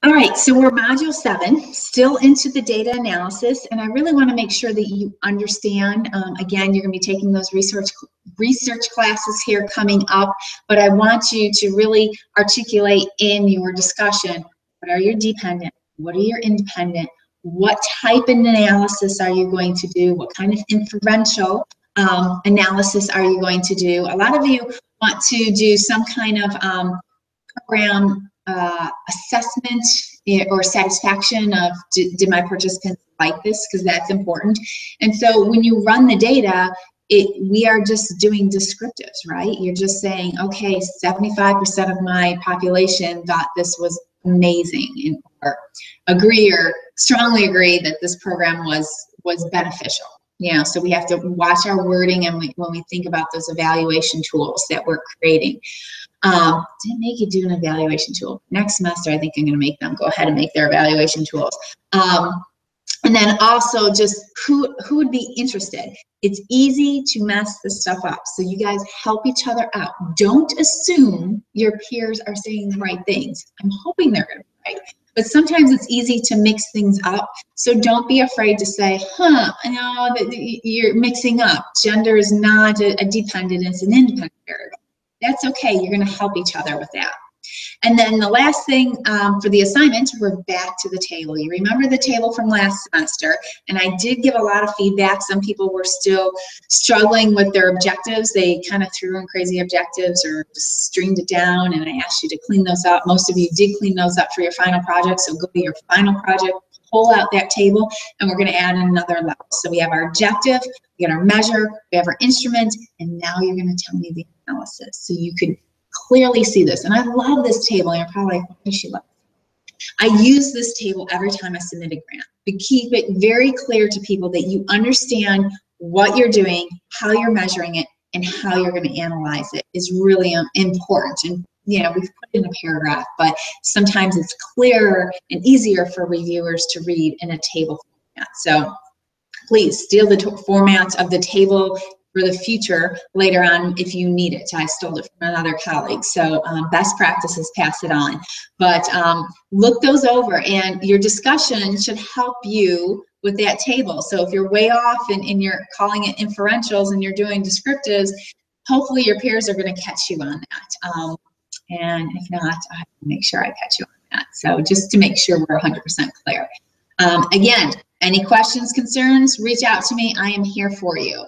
All right, so we're module 7, still into the data analysis, and I really want to make sure that you understand, again, you're going to be taking those research classes here coming up, but I want you to really articulate in your discussion, what are your dependent, what are your independent, what type of analysis are you going to do, what kind of inferential analysis are you going to do. A lot of you want to do some kind of program assessment or satisfaction of did my participants like this, because that's important. And so when you run the data, we are just doing descriptives, right? You're just saying, okay, 75% of my population thought this was amazing, or agree or strongly agree that this program was beneficial. Yeah, so we have to watch our wording and when we think about those evaluation tools that we're creating. Didn't make you do an evaluation tool. Next semester, I think I'm going to make them go ahead and make their evaluation tools. And then also just who would be interested. It's easy to mess this stuff up. So you guys help each other out. Don't assume your peers are saying the right things. I'm hoping they're going to be right. But sometimes it's easy to mix things up. So don't be afraid to say, no, you're mixing up. Gender is not a dependent, it's an independent variable. That's okay, you're gonna help each other with that. And then the last thing for the assignment, we're back to the table. You remember the table from last semester, and I did give a lot of feedback. Some people were still struggling with their objectives. They kind of threw in crazy objectives or just streamed it down, and I asked you to clean those up. Most of you did clean those up for your final project, so go to your final project, pull out that table, and we're gonna add another level. So we have our objective, we got our measure, we have our instrument, and now you're gonna tell me the analysis. So you could clearly see this. And I love this table. And you're probably like, why does she love it? I use this table every time I submit a grant. But keep it very clear to people that you understand what you're doing, how you're measuring it, and how you're going to analyze it is really important. And we've put it in a paragraph, but sometimes it's clearer and easier for reviewers to read in a table format. So please steal the formats of the table for the future later on if you need it. I stole it from another colleague. So best practices, pass it on. But look those over, and your discussion should help you with that table. So if you're way off and you're calling it inferentials and you're doing descriptives, hopefully your peers are going to catch you on that. And if not, I have to make sure I catch you on that. So just to make sure we're 100% clear. Again, any questions, concerns, reach out to me. I am here for you.